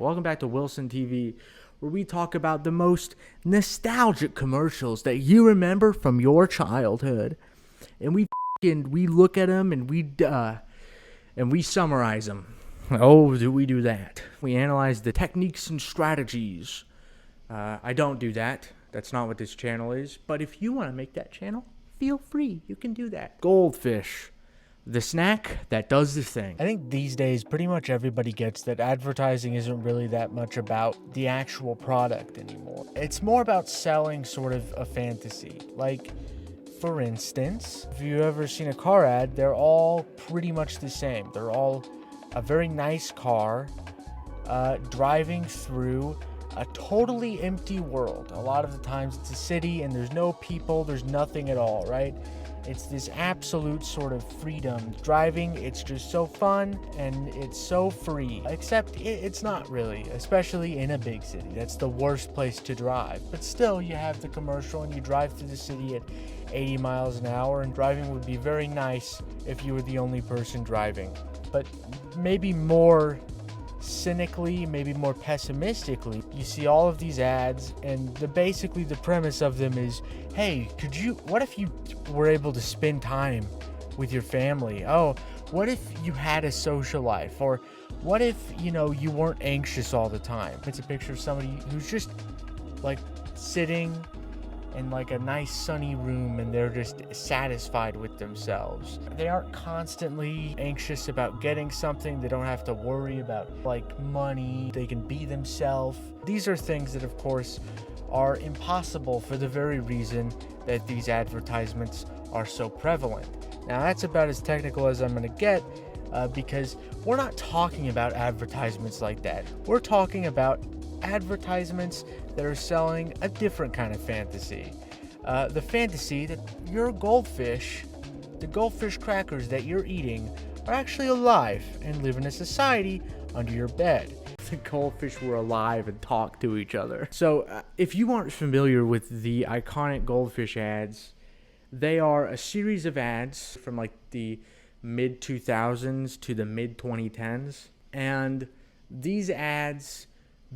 Welcome back to Wilson TV, where we talk about the most nostalgic commercials that you remember from your childhood, and we look at them and we summarize them. Oh, do we do that? We analyze the techniques and strategies. I don't do that. That's not what this channel is. But if you want to make that channel, feel free. You can do that. Goldfish. The snack that does the thing. I think these days pretty much everybody gets that advertising isn't really that much about the actual product anymore. It's more about selling sort of a fantasy. Like, for instance, if you've ever seen a car ad, they're all pretty much the same. They're all a very nice car driving through a totally empty world. A lot of the times it's a city and there's no people, there's nothing at all, right? It's this absolute sort of freedom. Driving, it's just so fun and it's so free. Except it's not really, especially in a big city. That's the worst place to drive. But still, you have the commercial and you drive through the city at 80 miles an hour, and driving would be very nice if you were the only person driving. But maybe more cynically, maybe more pessimistically, you see all of these ads, and basically the premise of them is, hey, what if you were able to spend time with your family? Oh, what if you had a social life? Or what if, you weren't anxious all the time? It's a picture of somebody who's just like sitting in like a nice sunny room and they're just satisfied with themselves. They aren't constantly anxious about getting something. They don't have to worry about like money. They can be themselves. These are things that of course are impossible for the very reason that these advertisements are so prevalent. Now that's about as technical as I'm going to get because we're not talking about advertisements like that. We're talking about advertisements that are selling a different kind of fantasy. The fantasy that your goldfish, the goldfish crackers that you're eating, are actually alive and live in a society under your bed. The goldfish were alive and talk to each other. So if you aren't familiar with the iconic goldfish ads, they are a series of ads from like the mid 2000s to the mid 2010s. And these ads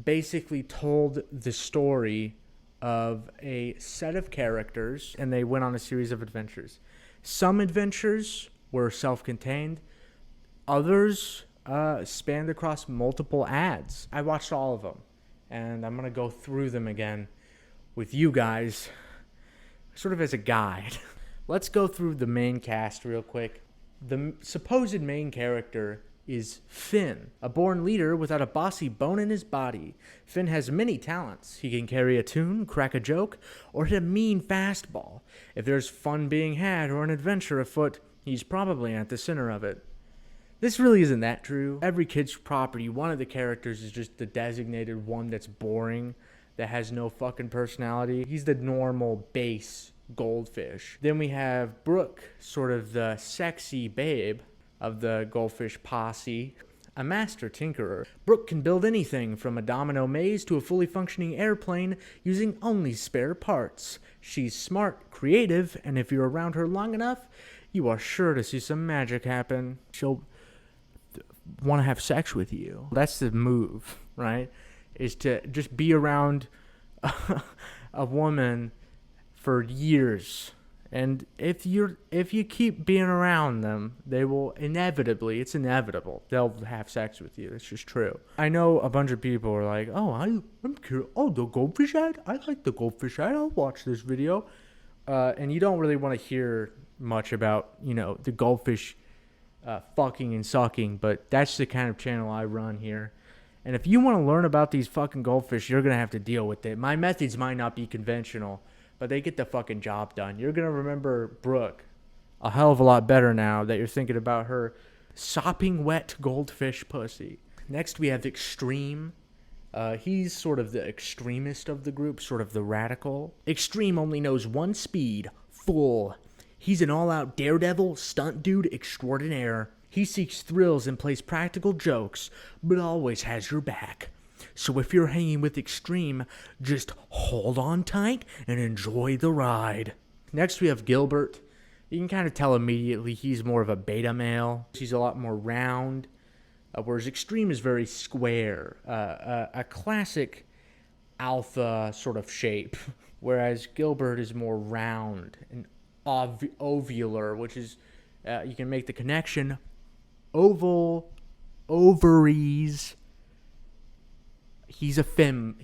basically told the story of a set of characters, and they went on a series of adventures. Some adventures were self-contained. Others spanned across multiple ads. I watched all of them, and I'm going to go through them again with you guys, sort of as a guide. Let's go through the main cast real quick. The supposed main character is Finn, a born leader without a bossy bone in his body. Finn has many talents. He can carry a tune, crack a joke, or hit a mean fastball. If there's fun being had or an adventure afoot, he's probably at the center of it. This really isn't that true. Every kid's property, one of the characters is just the designated one that's boring, that has no fucking personality. He's the normal base goldfish. Then we have Brooke, sort of the sexy babe of the goldfish posse, a master tinkerer. Brooke can build anything from a domino maze to a fully functioning airplane using only spare parts. She's smart, creative, and if you're around her long enough, you are sure to see some magic happen. She'll want to have sex with you. That's the move, right? Is to just be around a woman for years. And if you keep being around them, they will inevitably, it's inevitable, they'll have sex with you. It's just true. I know a bunch of people are like, I'm curious. Oh, the goldfish ad? I like the goldfish ad. I'll watch this video. And you don't really want to hear much about, the goldfish fucking and sucking, but that's the kind of channel I run here. And if you want to learn about these fucking goldfish, you're going to have to deal with it. My methods might not be conventional, but they get the fucking job done. You're going to remember Brooke a hell of a lot better now that you're thinking about her sopping wet goldfish pussy. Next, we have Extreme. He's sort of the extremist of the group, sort of the radical. Extreme only knows one speed, full. He's an all-out daredevil, stunt dude extraordinaire. He seeks thrills and plays practical jokes, but always has your back. So if you're hanging with Extreme, just hold on tight and enjoy the ride. Next, we have Gilbert. You can kind of tell immediately he's more of a beta male. He's a lot more round, whereas Extreme is very square, a classic alpha sort of shape, whereas Gilbert is more round and ovular, which is, you can make the connection, oval, ovaries. He's a fem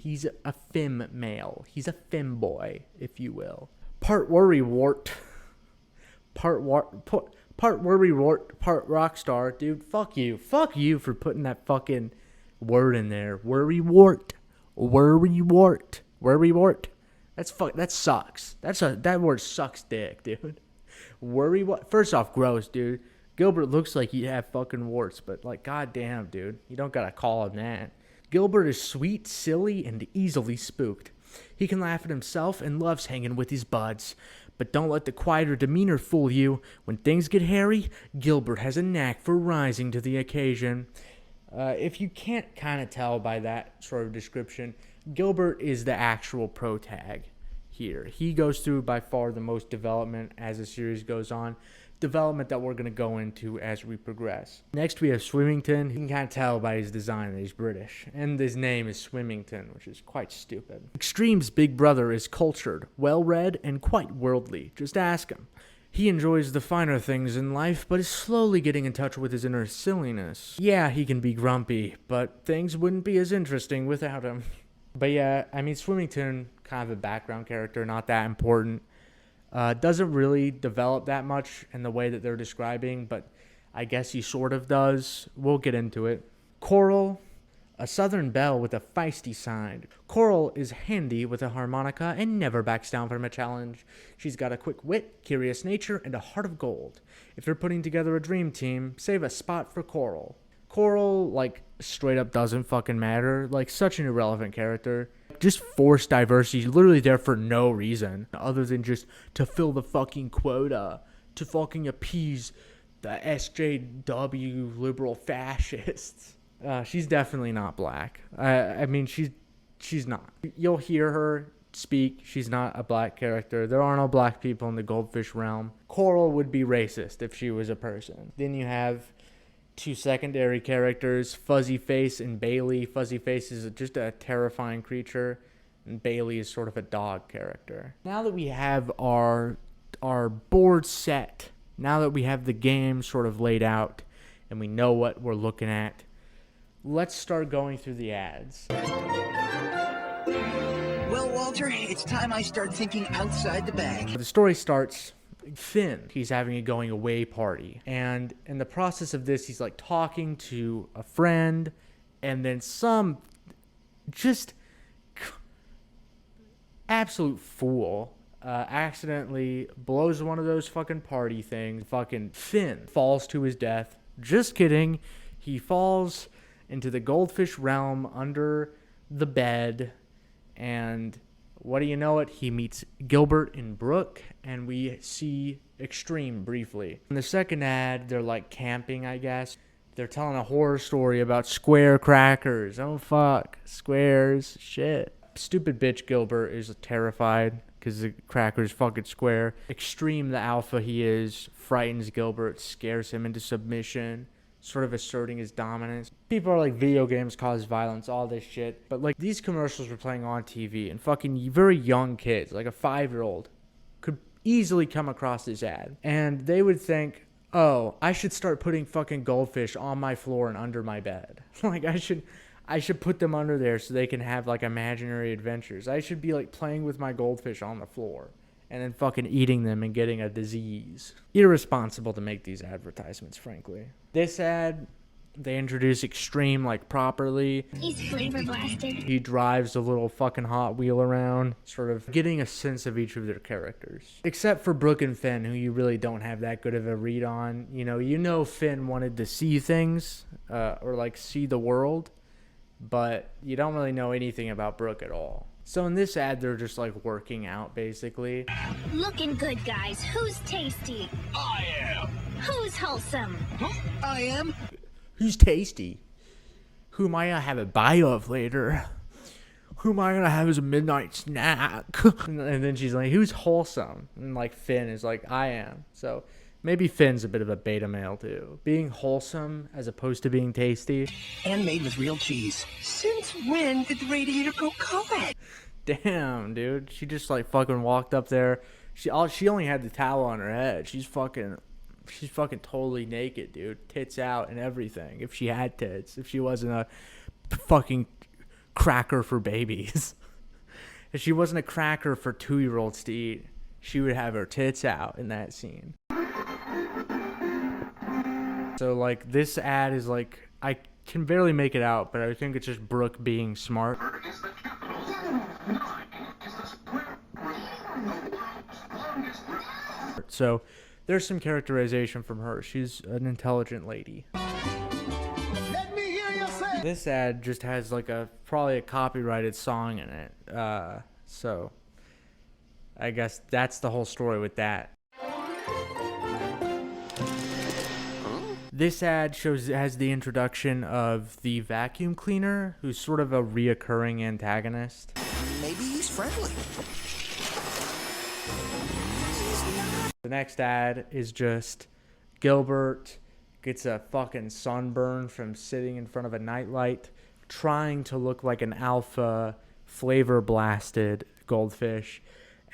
male. He's a femboy, if you will. Part worrywart, part worrywart, part rock star. Dude, fuck you for putting that fucking word in there. Worrywart. That sucks. That word sucks dick, dude. First off, gross, dude. Gilbert looks like he'd have fucking warts, but like, goddamn, dude, you don't gotta call him that. Gilbert is sweet, silly, and easily spooked. He can laugh at himself and loves hanging with his buds. But don't let the quieter demeanor fool you. When things get hairy, Gilbert has a knack for rising to the occasion. If you can't kind of tell by that sort of description, Gilbert is the actual protag here. He goes through by far the most development as the series goes on. Development that we're going to go into as we progress. Next, we have Swimmington. You can kind of tell by his design that he's British. And his name is Swimmington, which is quite stupid. Extreme's big brother is cultured, well-read, and quite worldly. Just ask him. He enjoys the finer things in life, but is slowly getting in touch with his inner silliness. Yeah, he can be grumpy, but things wouldn't be as interesting without him. But yeah, I mean, Swimmington, kind of a background character, not that important. Doesn't really develop that much in the way that they're describing, but I guess he sort of does. We'll get into it. Coral, a southern belle with a feisty side. Coral is handy with a harmonica and never backs down from a challenge. She's got a quick wit, curious nature, and a heart of gold. If you're putting together a dream team, save a spot for Coral. Coral, like, straight up doesn't fucking matter. Like, such an irrelevant character. Just forced diversity, literally there for no reason other than just to fill the fucking quota, to fucking appease the SJW liberal fascists. She's definitely not black. I mean, she's not. You'll hear her speak. She's not a black character. There are no black people in the Goldfish realm. Coral would be racist if she was a person. Then you have two secondary characters, Fuzzy Face and Bailey. Fuzzy Face is just a terrifying creature, and Bailey is sort of a dog character. Now that we have our board set, now that we have the game sort of laid out, and we know what we're looking at, let's start going through the ads. Well, Walter, it's time I start thinking outside the bag. The story starts... Finn, he's having a going away party, and in the process of this, he's like talking to a friend, and then some just absolute fool accidentally blows one of those fucking party things. Fucking Finn falls to his death. Just kidding. He falls into the Goldfish realm under the bed, and what do you know it? He meets Gilbert and Brooke, and we see Extreme briefly. In the second ad, they're like camping, I guess. They're telling a horror story about square crackers. Oh, fuck. Squares. Shit. Stupid bitch Gilbert is terrified because the cracker's fucking square. Extreme, the alpha he is, frightens Gilbert, scares him into submission, sort of asserting his dominance. People are like, video games cause violence, all this shit. But like, these commercials were playing on TV, and fucking very young kids, like a 5-year-old, could easily come across this ad. And they would think, oh, I should start putting fucking goldfish on my floor and under my bed. Like, I should put them under there so they can have like imaginary adventures. I should be like playing with my goldfish on the floor and then fucking eating them and getting a disease. Irresponsible to make these advertisements, frankly. This ad, they introduce Extreme, like, properly. He's flavor blasted. He drives a little fucking Hot Wheel around, sort of getting a sense of each of their characters. Except for Brooke and Finn, who you really don't have that good of a read on. You know Finn wanted to see things, or, like, see the world, but you don't really know anything about Brooke at all. So in this ad, they're just like working out, basically. Looking good, guys. Who's tasty? I am. Who's wholesome? Huh? I am. Who's tasty? Who am I gonna have a bite of later? Who am I gonna have as a midnight snack? And then she's like, who's wholesome? And like Finn is like, I am. So Maybe Finn's a bit of a beta male too. Being wholesome as opposed to being tasty. And made with real cheese. Since when did the radiator go cold? Damn, dude. She just like fucking walked up there. She only had the towel on her head. She's fucking totally naked, dude. Tits out and everything. If she had tits. If she wasn't a fucking cracker for babies. If she wasn't a cracker for 2-year-olds to eat, she would have her tits out in that scene. So, like, this ad is, like, I can barely make it out, but I think it's just Brooke being smart. So, there's some characterization from her. She's an intelligent lady. Let me hear you say. This ad just has, like, probably a copyrighted song in it. So, I guess that's the whole story with that. This ad has the introduction of the vacuum cleaner, who's sort of a reoccurring antagonist. Maybe he's friendly. The next ad is just Gilbert gets a fucking sunburn from sitting in front of a nightlight, trying to look like an alpha flavor blasted goldfish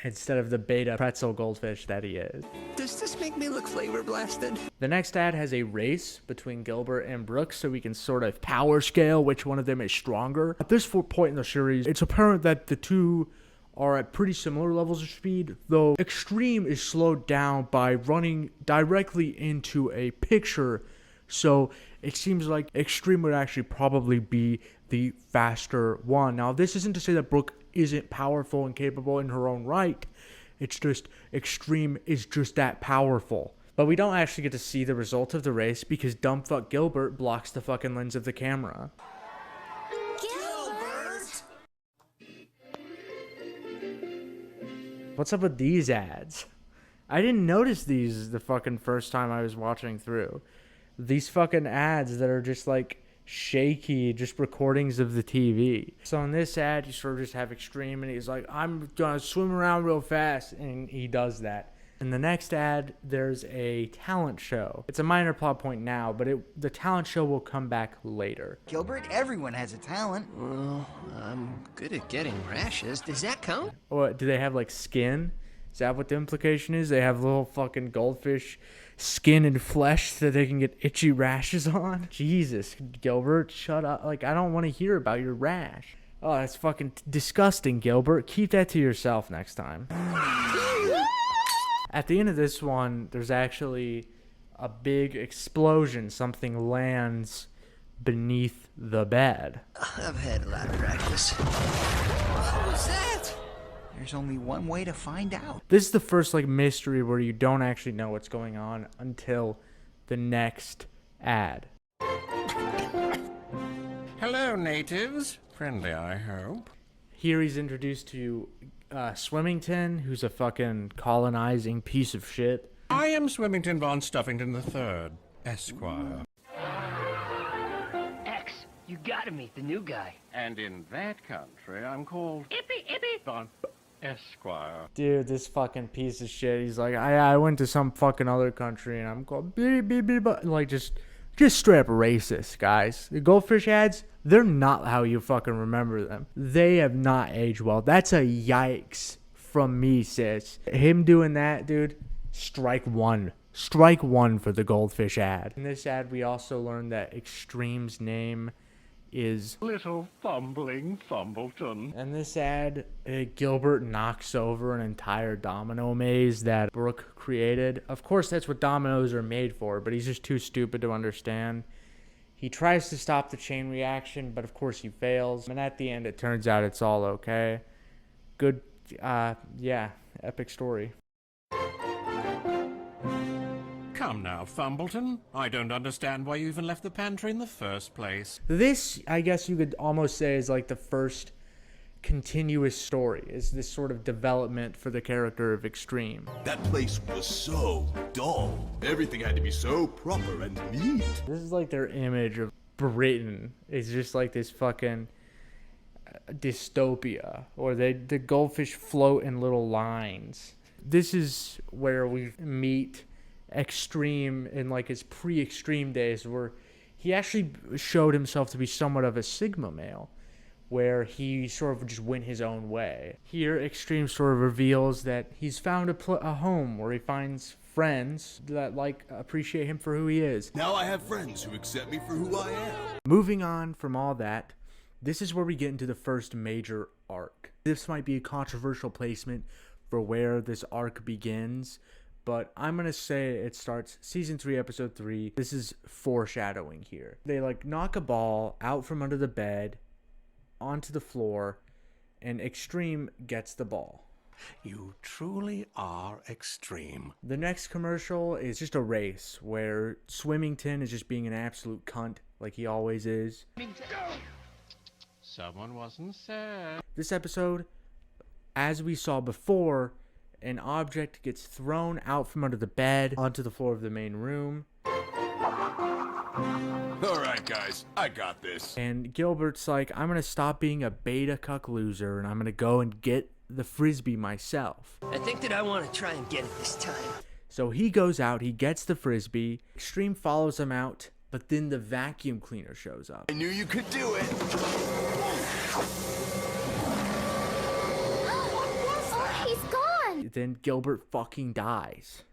instead of the beta pretzel goldfish that he is. Does this make me look flavor blasted? The next ad has a race between Gilbert and Brooks, so we can sort of power scale which one of them is stronger. At this point in the series, it's apparent that the two are at pretty similar levels of speed, though Extreme is slowed down by running directly into a picture, so it seems like Extreme would actually probably be the faster one. Now, this isn't to say that Brooke isn't powerful and capable in her own right. It's just Extreme is just that powerful. But we don't actually get to see the result of the race because dumbfuck Gilbert blocks the fucking lens of the camera. Gilbert! What's up with these ads? I didn't notice these the fucking first time I was watching through. These fucking ads that are just like shaky, just recordings of the TV. So in this ad, you sort of just have Extreme, and he's like, I'm gonna swim around real fast, and he does that. In the next ad, there's a talent show. It's a minor plot point now, but the talent show will come back later. Gilbert, everyone has a talent. Well, I'm good at getting rashes. Does that count? What, do they have like skin? Is that what the implication is? They have little fucking goldfish skin and flesh that they can get itchy rashes on? Jesus, Gilbert, shut up. Like, I don't want to hear about your rash. Oh, that's fucking disgusting, Gilbert. Keep that to yourself next time. At the end of this one, there's actually a big explosion. Something lands beneath the bed. I've had a lot of practice. What was that? There's only one way to find out. This is the first like mystery where you don't actually know what's going on until the next ad. Hello, natives. Friendly, I hope. Here he's introduced to Swimmington, who's a fucking colonizing piece of shit. I am Swimmington von Stuffington III, Esquire. X, you gotta meet the new guy. And in that country, I'm called Ippy. von Esquire. Dude, this fucking piece of shit. He's like, I went to some fucking other country and I'm called beep, beep, beep, like just straight up racist, guys. The Goldfish ads, they're not how you fucking remember them. They have not aged well. That's a yikes from me, sis. Him doing that, dude, strike one. Strike one for the Goldfish ad. In this ad, we also learned that Extreme's name is Little fumbling Fumbleton. in this ad, Gilbert knocks over an entire domino maze that Brooke created. Of course, that's what dominoes are made for, but he's just too stupid to understand. He tries to stop the chain reaction, but of course he fails. And at the end, it turns out it's all okay. Good, yeah, epic story. Come now, Fumbleton. I don't understand why you even left the pantry in the first place. This, I guess you could almost say, is like the first continuous story, is this sort of development for the character of Extreme. That place was so dull. Everything had to be so proper and neat. This is like their image of Britain. It's just like this fucking dystopia, or the goldfish float in little lines. This is where we meet Extreme in like his pre-Extreme days, where he actually showed himself to be somewhat of a Sigma male, where he sort of just went his own way. Here, Extreme sort of reveals that he's found a home where he finds friends that like appreciate him for who he is. Now I have friends who accept me for who I am. Moving on from all that, this is where we get into the first major arc. This might be a controversial placement for where this arc begins, but I'm gonna say it starts season 3, episode 3. This is foreshadowing here. They like knock a ball out from under the bed onto the floor, and Extreme gets the ball. You truly are extreme. The next commercial is just a race where Swimmington is just being an absolute cunt like he always is. Someone wasn't said. This episode, as we saw before, an object gets thrown out from under the bed onto the floor of the main room. Alright, guys, I got this. And Gilbert's like, I'm going to stop being a beta cuck loser and I'm going to go and get the frisbee myself. I think that I want to try and get it this time. So he goes out, he gets the frisbee. Extreme follows him out, but then the vacuum cleaner shows up. I knew you could do it. Oh, he's gone. Then Gilbert fucking dies.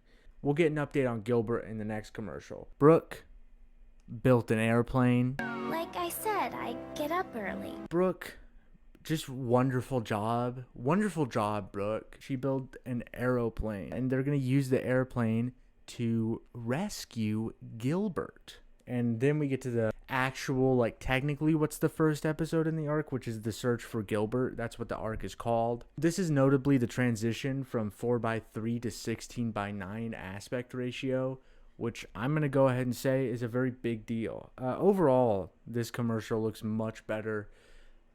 We'll get an update on Gilbert in the next commercial. Brooke built an airplane. Like I said, I get up early. Brooke, just wonderful job. Wonderful job, Brooke. She built an aeroplane, and they're going to use the airplane to rescue Gilbert. And then we get to the actual, like, technically what's the first episode in the arc, which is the search for Gilbert. That's what the arc is called. This is notably the transition from 4:3 to 16:9 aspect ratio, which I'm going to go ahead and say is a very big deal. Overall, this commercial looks much better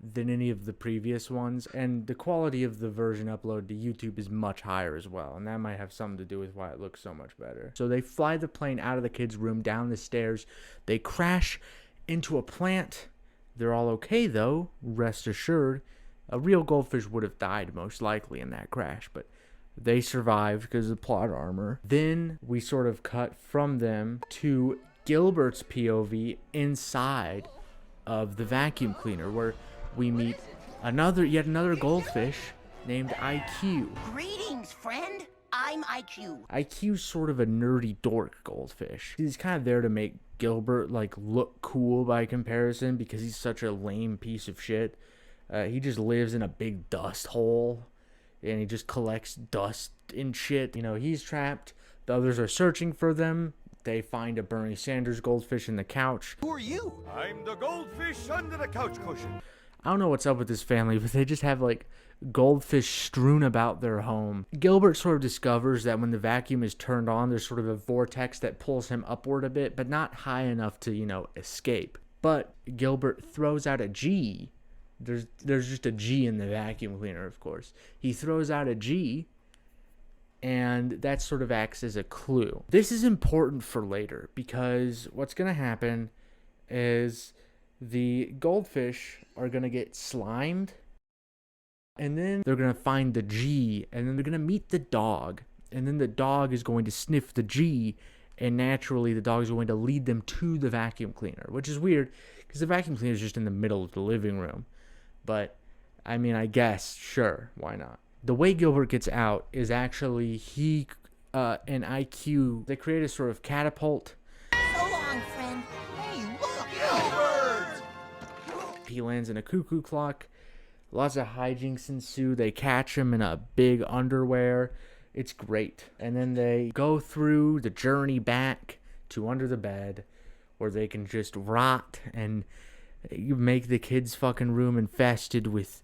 than any of the previous ones, and the quality of the version uploaded to YouTube is much higher as well, and that might have something to do with why it looks so much better. So they fly the plane out of the kids' room, down the stairs, they crash into a plant. They're all okay though, rest assured. A real goldfish would have died most likely in that crash, but they survived because of plot armor. Then we sort of cut from them to Gilbert's POV inside of the vacuum cleaner, where we meet yet another goldfish named IQ. Greetings, friend. I'm IQ. IQ's sort of a nerdy dork goldfish. He's kind of there to make Gilbert like look cool by comparison because he's such a lame piece of shit. He just lives in a big dust hole and he just collects dust and shit. You know, he's trapped. The others are searching for them. They find a Bernie Sanders goldfish in the couch. Who are you? I'm the goldfish under the couch cushion. I don't know what's up with this family, but they just have like goldfish strewn about their home. Gilbert sort of discovers that when the vacuum is turned on, there's sort of a vortex that pulls him upward a bit, but not high enough to, you know, escape. But Gilbert throws out a G. There's just a G in the vacuum cleaner, of course. He throws out a G, and that sort of acts as a clue. This is important for later because what's going to happen is the goldfish are going to get slimed, and then they're going to find the G, and then they're going to meet the dog, and then the dog is going to sniff the G, and naturally the dog is going to lead them to the vacuum cleaner, which is weird because the vacuum cleaner is just in the middle of the living room. But, I mean, I guess, sure, why not? The way Gilbert gets out is actually he and IQ, they create a sort of catapult. So long, friend. Hey, look! Gilbert! He lands in a cuckoo clock. Lots of hijinks ensue. They catch him in a big underwear. It's great. And then they go through the journey back to under the bed where they can just rot and you make the kids' fucking room infested with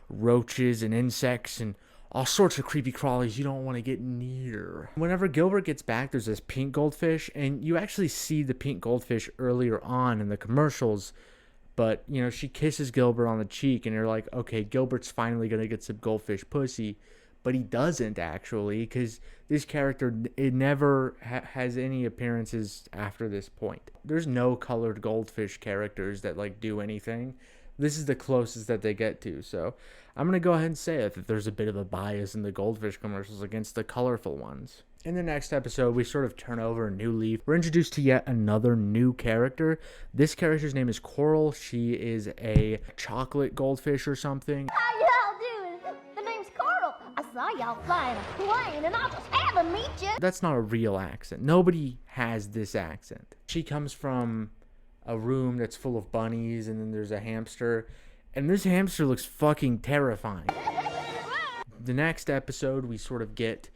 roaches and insects and all sorts of creepy crawlies you don't want to get near. Whenever Gilbert gets back, there's this pink goldfish, and you actually see the pink goldfish earlier on in the commercials, but, you know, she kisses Gilbert on the cheek, and you're like, okay, Gilbert's finally going to get some goldfish pussy, but he doesn't, actually, because this character, it never has any appearances after this point. There's no colored goldfish characters that, like, do anything. This is the closest that they get to, so I'm going to go ahead and say that there's a bit of a bias in the goldfish commercials against the colorful ones. In the next episode, we sort of turn over a new leaf. We're introduced to yet another new character. This character's name is Coral. She is a chocolate goldfish or something. How y'all doing? The name's Coral. I saw y'all flying a plane, and I just had to meet you. That's not a real accent. Nobody has this accent. She comes from a room that's full of bunnies, and then there's a hamster. And this hamster looks fucking terrifying. The next episode, we sort of get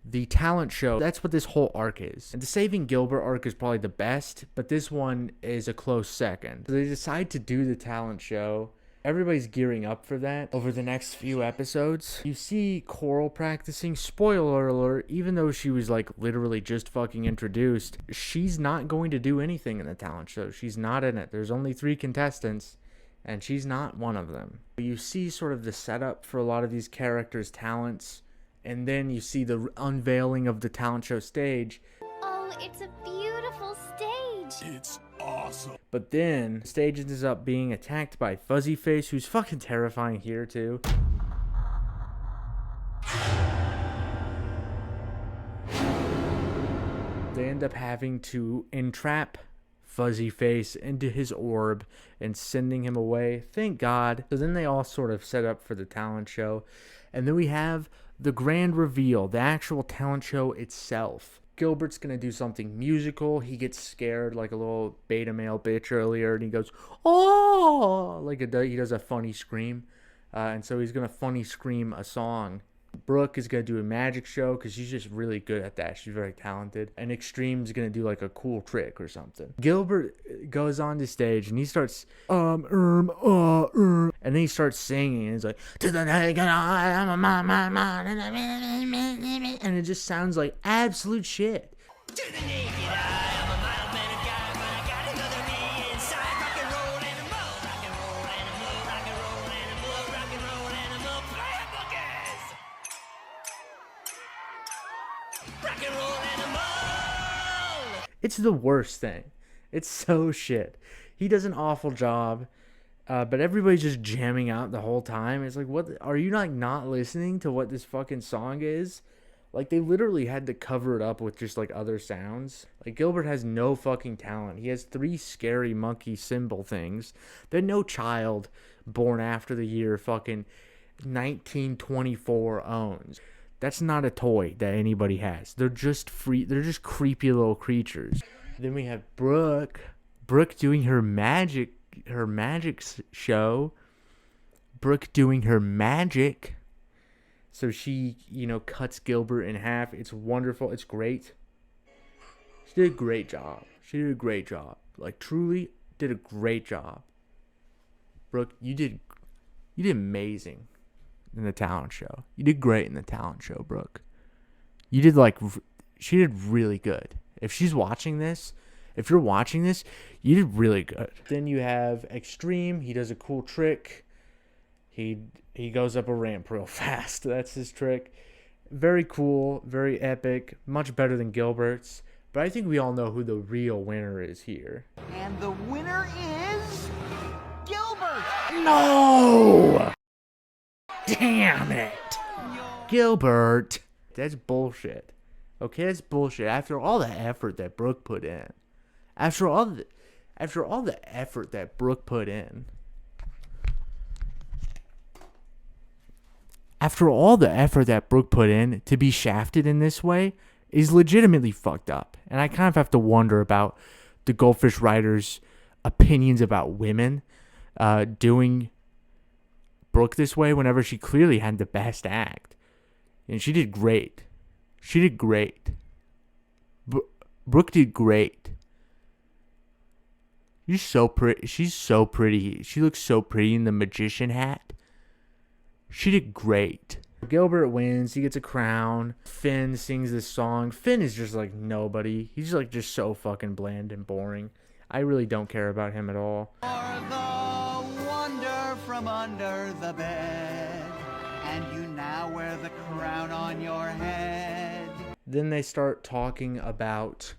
the talent show. That's what this whole arc is. And the Saving Gilbert arc is probably the best, but this one is a close second. So they decide to do the talent show. Everybody's gearing up for that over the next few episodes. You see Coral practicing. Spoiler alert, even though she was like literally just fucking introduced, she's not going to do anything in the talent show. She's not in it. There's only 3 contestants, and she's not one of them. You see sort of the setup for a lot of these characters' talents, and then you see the unveiling of the talent show stage. Oh, it's a beautiful stage. It's awesome. But then the stage ends up being attacked by Fuzzy Face, who's fucking terrifying here too. They end up having to entrap Fuzzy Face into his orb and sending him away. Thank God. So then they all sort of set up for the talent show. And then we have the grand reveal, the actual talent show itself. Gilbert's going to do something musical. He gets scared like a little beta male bitch earlier, and he goes, oh, like he does a funny scream. And so he's going to funny scream a song. Brooke is going to do a magic show because she's just really good at that. She's very talented. And Extreme's going to do like a cool trick or something. Gilbert goes on the stage and he starts, and then he starts singing. And he's like, to the naked eye, I'm a man. And it just sounds like absolute shit. To the naked eye, I'm a mild-mannered guy, but I got another me inside. Rock and roll animal, rock and roll animal, rock and roll animal, rock and roll animal, play a bookers. Rock and roll animal. It's the worst thing. It's so shit. He does an awful job, but everybody's just jamming out the whole time. It's like, what? Are you not listening to what this fucking song is? Like, they literally had to cover it up with just, like, other sounds. Like, Gilbert has no fucking talent. He has 3 scary monkey symbol things that no child born after the year fucking 1924 owns. That's not a toy that anybody has. They're just creepy little creatures. Then we have Brooke doing her magic show. Brooke doing her magic. So she, cuts Gilbert in half. It's wonderful. It's great. She did a great job. Like, truly did a great job. Brooke, you did amazing in the talent show. You did great in the talent show, Brooke. She did really good. If you're watching this, you did really good. Then you have Extreme. He does a cool trick. He goes up a ramp real fast. That's his trick. Very cool, very epic, much better than Gilbert's. But I think we all know who the real winner is here. And the winner is Gilbert. No! Damn it. Gilbert. That's bullshit. Okay, that's bullshit. After all the effort that Brooke put in. After all the effort that Brooke put in. After all the effort that Brooke put in, to be shafted in this way is legitimately fucked up. And I kind of have to wonder about the Goldfish writers' opinions about women doing Brooke this way whenever she clearly had the best act. And she did great. Brooke did great. She's so pretty. She looks so pretty in the magician hat. She did great. Gilbert wins. He gets a crown. Finn sings this song. Finn is just like nobody. He's like just so fucking bland and boring. I really don't care about him at all. For the wonder from under the bed, and you now wear the crown on your head. Then they start talking about,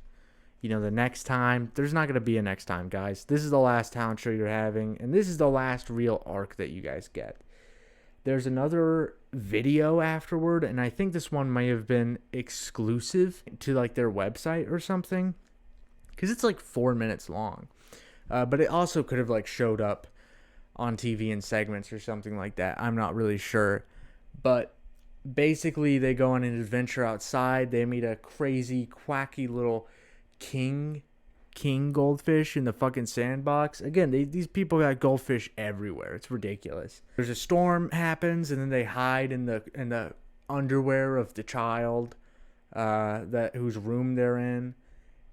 the next time. There's not going to be a next time, guys. This is the last talent show you're having, and this is the last real arc that you guys get. There's another video afterward, and I think this one might have been exclusive to like their website or something, because it's like 4 minutes long. But it also could have like showed up on TV in segments or something like that. I'm not really sure. But basically they go on an adventure outside. They meet a crazy, quacky little king goldfish in the fucking sandbox. Again, these people got goldfish everywhere. It's ridiculous. There's a storm happens, and then they hide in the underwear of the child whose room they're in.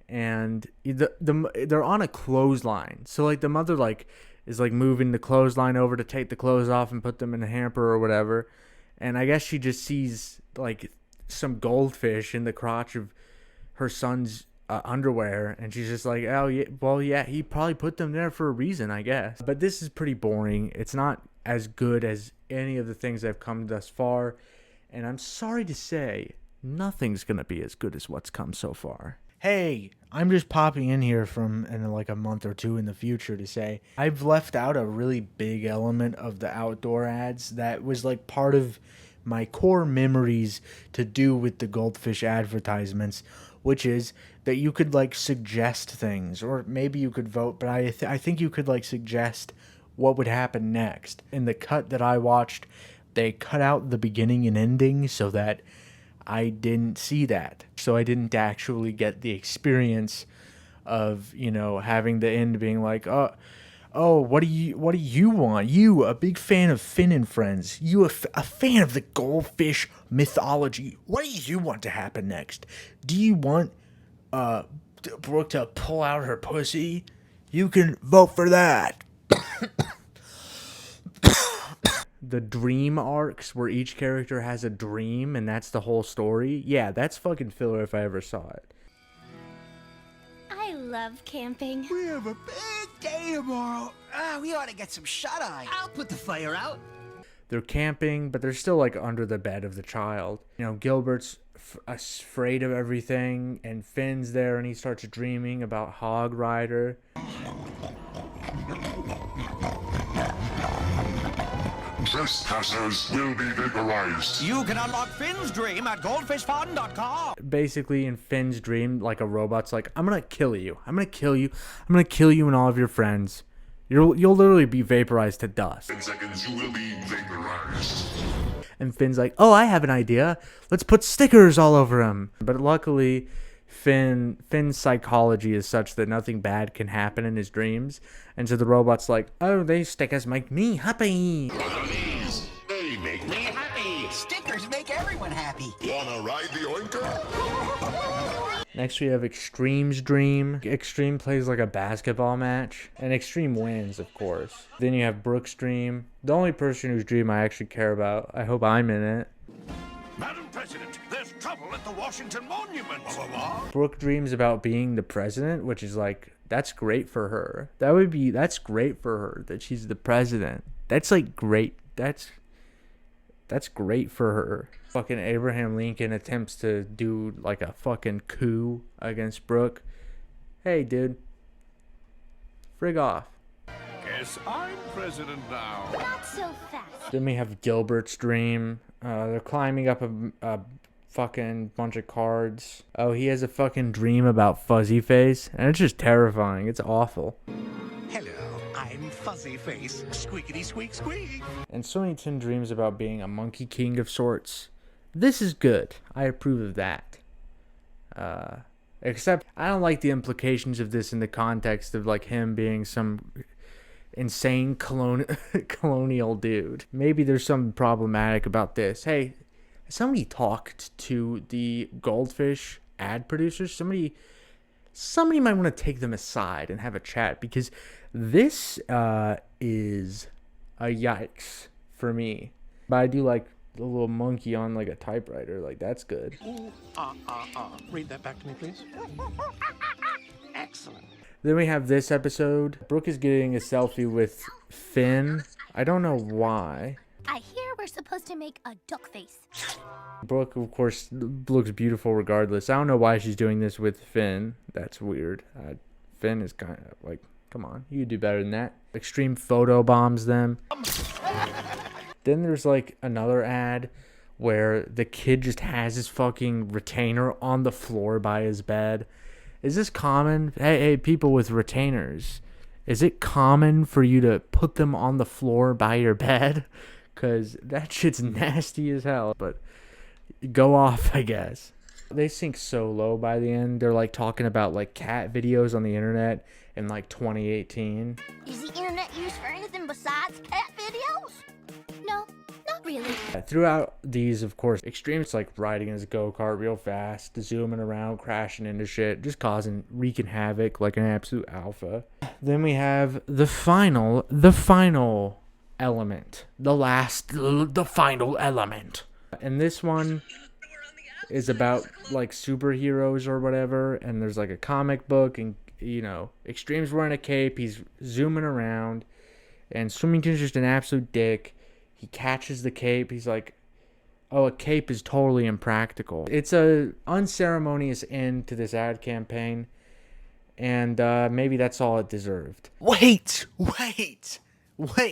And they're on a clothesline. So like the mother like is like moving the clothesline over to take the clothes off and put them in a hamper or whatever. And I guess she just sees like some goldfish in the crotch of her son's underwear, and she's just like, oh yeah, well yeah, he probably put them there for a reason, I guess. But this is pretty boring. It's not as good as any of the things that have come thus far, and I'm sorry to say, nothing's gonna be as good as what's come so far. Hey, I'm just popping in here from in like a month or two in the future to say I've left out a really big element of the outdoor ads that was like part of my core memories to do with the Goldfish advertisements, which is that you could like suggest things, or maybe you could vote, but I think you could like suggest what would happen next. In the cut that I watched, they cut out the beginning and ending so that I didn't see that. So I didn't actually get the experience of, you know, having the end being like, oh, what do you want? You, a big fan of Finn and Friends. You, a fan of the Goldfish mythology. What do you want to happen next? Do you want Brooke to pull out her pussy? You can vote for that. The dream arcs where each character has a dream and that's the whole story. Yeah, that's fucking filler if I ever saw it. I love camping. We have a big day tomorrow. We ought to get some shut-eye. I'll put the fire out. They're camping, but they're still like under the bed of the child. You know, Gilbert's afraid of everything, and Finn's there, and he starts dreaming about Hog Rider. Trespassers will be vaporized. You can unlock Finn's dream at goldfishfun.com. Basically, in Finn's dream, like a robot's like, I'm gonna kill you. I'm gonna kill you. I'm gonna kill you and all of your friends. You'll literally be vaporized to dust. 10 seconds, you will be vaporized. And Finn's like, oh, I have an idea. Let's put stickers all over him. But luckily, Finn's psychology is such that nothing bad can happen in his dreams. And so the robot's like, oh, these stickers make me happy. They make me happy. Stickers make everyone happy. Wanna ride the oinker? Next we have Extreme's dream. Extreme plays like a basketball match, and Extreme wins, of course. Then you have Brooke's dream. The only person whose dream I actually care about. I hope I'm in it. Madam President, there's trouble at the Washington Monument. Brooke dreams about being the president, which is like, that's great for her. That's great for her that she's the president. That's like great. That's great for her. Fucking Abraham Lincoln attempts to do like a fucking coup against Brooke. Hey, dude. Frig off. Guess I'm president now. Not so fast. Then we have Gilbert's dream. They're climbing up a fucking bunch of cards. Oh, he has a fucking dream about Fuzzy Face, and it's just terrifying. It's awful. Hello, I'm Fuzzy Face. Squeakity squeak squeak. And Swingington dreams about being a monkey king of sorts. This is good. I approve of that. Except I don't like the implications of this in the context of like him being some insane colonial dude. Maybe there's something problematic about this. Hey, somebody talked to the Goldfish ad producers. Somebody might want to take them aside and have a chat, because this is a yikes for me. But I do like the little monkey on like a typewriter. Like, that's good. Read that back to me, please. Excellent. Then we have this episode. Brooke is getting a selfie with Finn. I don't know why. I hear we're supposed to make a duck face. Brooke, of course, looks beautiful regardless. I don't know why she's doing this with Finn. That's weird. Finn is kind of like, come on, you do better than that. Extreme photo bombs them. Then there's like another ad where the kid just has his fucking retainer on the floor by his bed. Is this common? Hey, people with retainers. Is it common for you to put them on the floor by your bed? Because that shit's nasty as hell. But go off, I guess. They sink so low by the end. They're like talking about like cat videos on the internet in like 2018. Is the internet used for anything besides cat videos? No, not really. Throughout these, of course, Extreme's like riding his go-kart real fast, zooming around, crashing into shit, just wreaking havoc like an absolute alpha. Then we have the final element. The final element. And this one is about like superheroes or whatever, and there's like a comic book, and you know, Extreme's wearing a cape, he's zooming around, and Swimmington's just an absolute dick. He catches the cape, he's like, oh, a cape is totally impractical. It's a unceremonious end to this ad campaign, and maybe that's all it deserved. Wait,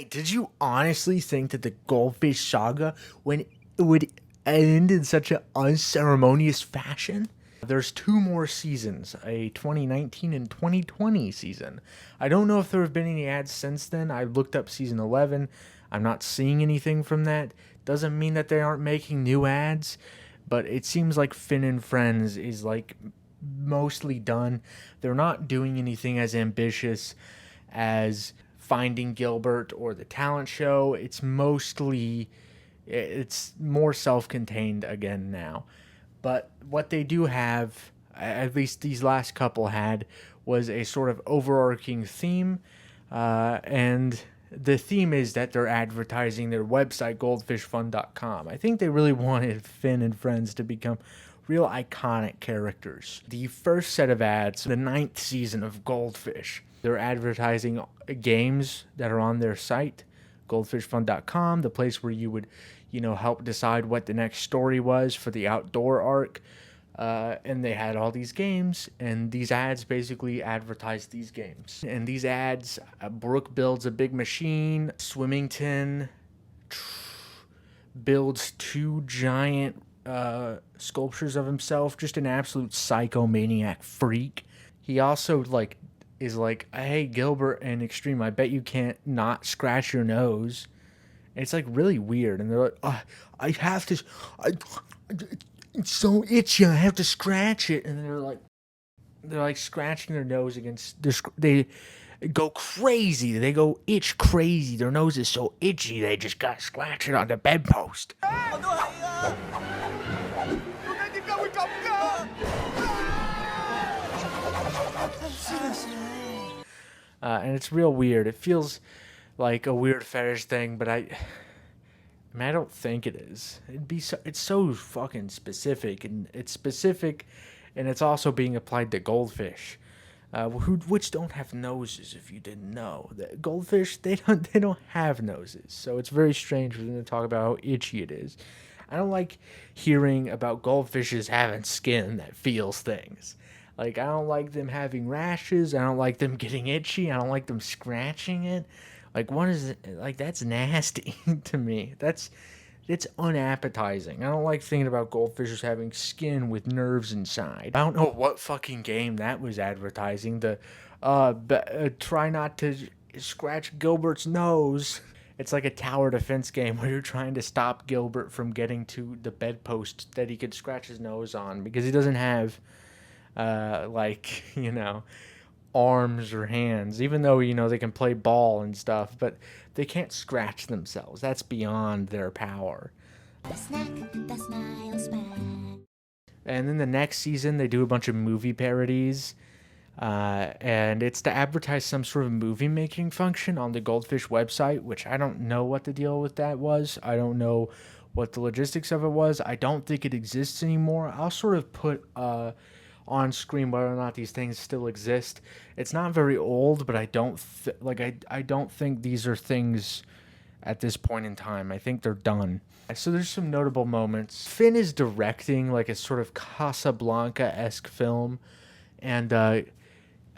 did you honestly think that the Goldfish saga would end in such an unceremonious fashion? There's 2 more seasons, a 2019 and 2020 season. I don't know if there have been any ads since then. I looked up season 11. I'm not seeing anything from that. Doesn't mean that they aren't making new ads, but it seems like Finn and Friends is like mostly done. They're not doing anything as ambitious as Finding Gilbert or The Talent Show. It's more self-contained again now. But what they do have, at least these last couple had, was a sort of overarching theme. And the theme is that they're advertising their website, goldfishfun.com. I think they really wanted Finn and Friends to become real iconic characters. The first set of ads, the 9th season of Goldfish, they're advertising games that are on their site, goldfishfun.com, the place where you would, help decide what the next story was for the outdoor arc. And they had all these games, and these ads basically advertised these games. And these ads, Brooke builds a big machine, Swimmington builds 2 giant sculptures of himself, just an absolute psychomaniac freak. He also is like, hey, Gilbert and Extreme, I bet you can't not scratch your nose. And it's really weird, and they're like, I have to, it's so itchy, I have to scratch it. And they're like scratching their nose against they go crazy, they go itch crazy, their nose is so itchy they just got scratched it on the bedpost. And it's real weird. It feels like a weird fetish thing, but I don't think it is. It's so fucking specific, and it's also being applied to goldfish, which don't have noses. If you didn't know, the goldfish they don't have noses, so it's very strange for them to talk about how itchy it is. I don't like hearing about goldfishes having skin that feels things. I don't like them having rashes. I don't like them getting itchy. I don't like them scratching it. What is it? That's nasty to me. It's unappetizing. I don't like thinking about goldfishes having skin with nerves inside. I don't know what fucking game that was advertising. Try not to scratch Gilbert's nose. It's like a tower defense game where you're trying to stop Gilbert from getting to the bedpost that he could scratch his nose on, because he doesn't have arms or hands, even though they can play ball and stuff, but they can't scratch themselves. That's beyond their power. The snack, the smile span. And then the next season they do a bunch of movie parodies, and it's to advertise some sort of movie making function on the Goldfish website, which I don't know what the deal with that was. I don't know what the logistics of it was. I don't think it exists anymore. I'll sort of put on screen whether or not these things still exist. It's not very old, but I don't think these are things at this point in time. I think they're done. So there's some notable moments. Finn is directing a sort of Casablanca-esque film, and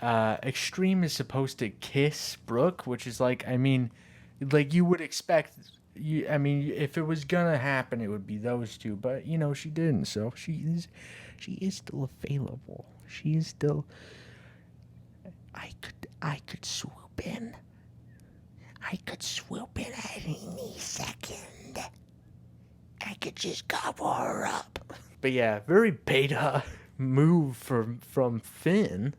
Extreme is supposed to kiss Brooke, which is you would expect I mean, if it was gonna happen, it would be those two. But you know, she didn't. So she is still available. She is still. I could swoop in. I could swoop in at any second. I could just gobble her up. But yeah, very beta move from Finn.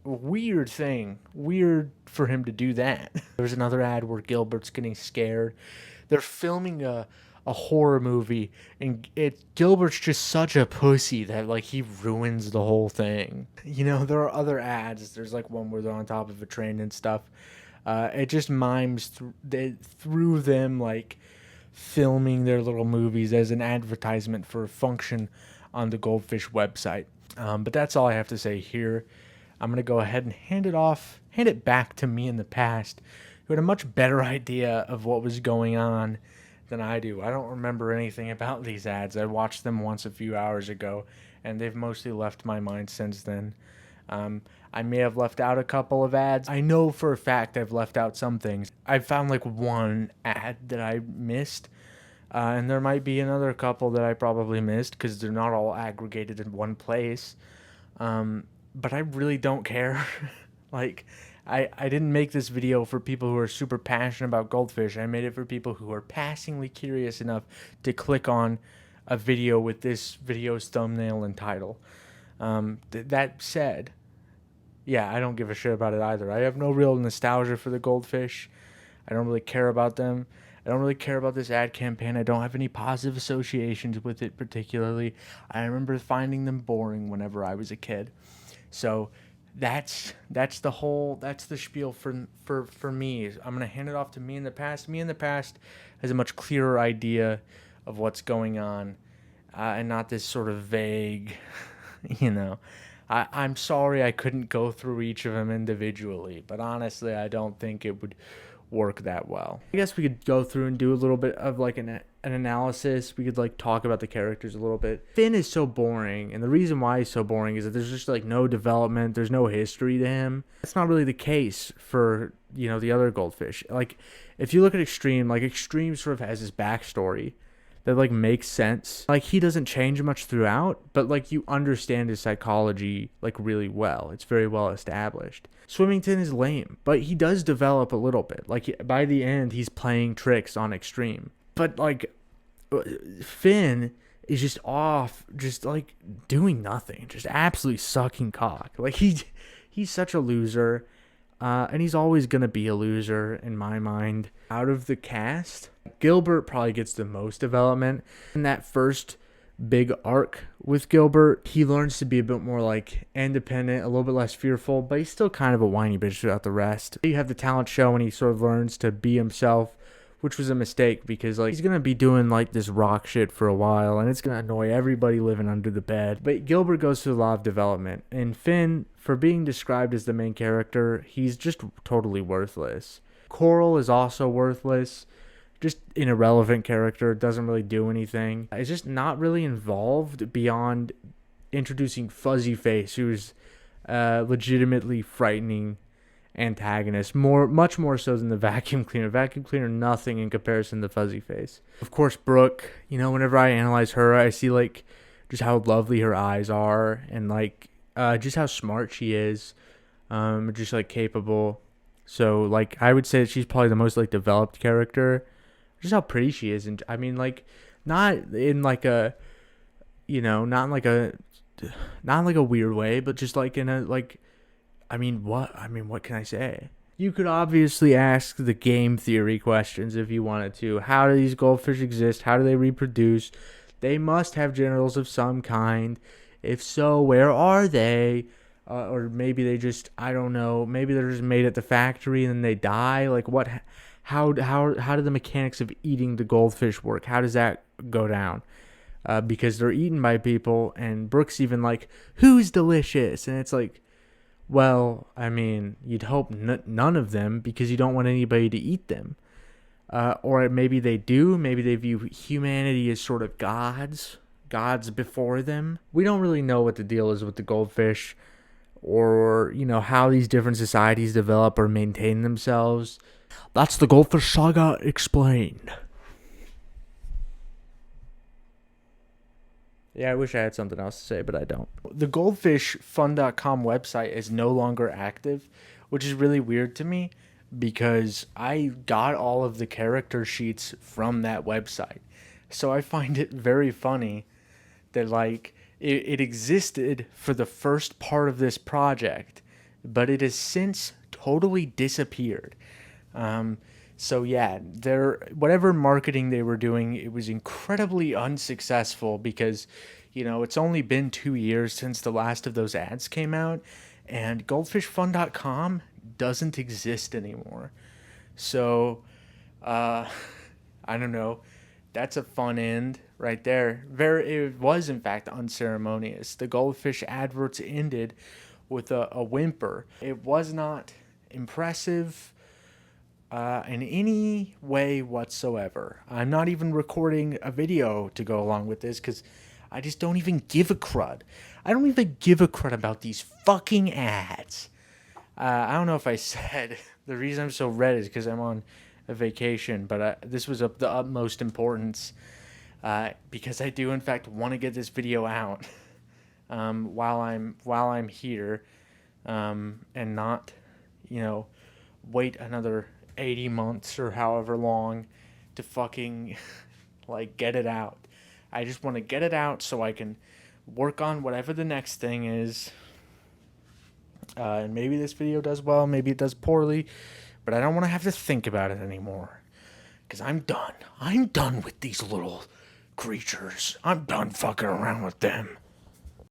Weird thing. Weird for him to do that. There's another ad where Gilbert's getting scared. They're filming a horror movie, and Gilbert's just such a pussy that like he ruins the whole thing. You know, there are other ads. There's like one where they're on top of a train and stuff. It just mimes through them like filming their little movies as an advertisement for a function on the Goldfish website. But that's all I have to say here. I'm going to go ahead and hand it back to me in the past, who had a much better idea of what was going on than I do. I don't remember anything about these ads. I watched them once a few hours ago, and they've mostly left my mind since then. I may have left out a couple of ads. I know for a fact I've left out some things. I found like one ad that I missed, and there might be another couple that I probably missed because they're not all aggregated in one place. But I really don't care. Like, I didn't make this video for people who are super passionate about Goldfish. I made it for people who are passingly curious enough to click on a video with this video's thumbnail and title. That said, yeah, I don't give a shit about it either. I have no real nostalgia for the Goldfish. I don't really care about them. I don't really care about this ad campaign. I don't have any positive associations with it particularly. I remember finding them boring whenever I was a kid. So that's the spiel for me. I'm gonna hand it off to me in the past. Me in the past has a much clearer idea of what's going on, and not this sort of vague, you know. I'm sorry I couldn't go through each of them individually, but honestly, I don't think it would work that well. I guess we could go through and do a little bit of like an analysis. We could like talk about the characters a little bit. Finn is so boring, and the reason why he's so boring is that there's just like no development, there's no history to him. That's not really the case for, you know, the other Goldfish. Like if you look at Extreme, like Extreme sort of has his backstory that like makes sense. Like he doesn't change much throughout, but like you understand his psychology like really well. It's very well established. Swimmington is lame, but he does develop a little bit. Like by the end, he's playing tricks on Extreme. But like Finn is just off, just like doing nothing, just absolutely sucking cock. Like he's such a loser, and he's always gonna be a loser in my mind. Out of the cast, Gilbert probably gets the most development. In that first big arc with Gilbert, he learns to be a bit more like independent, a little bit less fearful, but he's still kind of a whiny bitch throughout the rest. You have the talent show and he sort of learns to be himself, which was a mistake because like he's gonna be doing like this rock shit for a while and it's gonna annoy everybody living under the bed. But Gilbert goes through a lot of development, and Finn, for being described as the main character, he's just totally worthless. Coral is also worthless, just an irrelevant character, doesn't really do anything. It's just not really involved beyond introducing Fuzzy Face, who's legitimately frightening antagonist, much more so than the vacuum cleaner. Vacuum cleaner, nothing in comparison to Fuzzy Face. Of course, Brooke, you know, whenever I analyze her, I see like just how lovely her eyes are and like just how smart she is, just like capable. So like I would say that she's probably the most like developed character. Just how pretty she is, and I mean like not in like a, you know, not in like a weird way, but just like in a like I mean what can I say? You could obviously ask the game theory questions if you wanted to. How do these goldfish exist? How do they reproduce? They must have genitals of some kind. If so, where are they? Or maybe they just, I don't know, maybe they're just made at the factory and then they die. Like what, how do the mechanics of eating the goldfish work? How does that go down? Because they're eaten by people, and Brooke's even like, who's delicious? And it's like, well, I mean, you'd hope none of them, because you don't want anybody to eat them. Or maybe they do. Maybe they view humanity as sort of gods before them. We don't really know what the deal is with the goldfish. or, how these different societies develop or maintain themselves. That's the Goldfish Saga explained. Yeah, I wish I had something else to say, but I don't. The goldfishfun.com website is no longer active, which is really weird to me because I got all of the character sheets from that website. So I find it very funny that, like, it existed for the first part of this project, but it has since totally disappeared. So yeah, whatever marketing they were doing, it was incredibly unsuccessful because, it's only been 2 years since the last of those ads came out, and goldfishfun.com doesn't exist anymore. So, I don't know. That's a fun end right there. It was in fact unceremonious. The Goldfish adverts ended with a whimper. It was not impressive in any way whatsoever. I'm not even recording a video to go along with this because I just don't even give a crud. I don't even give a crud about these fucking ads. I don't know if I said the reason I'm so red is because I'm on a vacation, but this was of the utmost importance because I do in fact want to get this video out while I'm here and not wait another 80 months or however long to fucking like get it out. I just want to get it out so I can work on whatever the next thing is. And maybe this video does well, maybe it does poorly, but I don't want to have to think about it anymore. Because I'm done. I'm done with these little creatures. I'm done fucking around with them.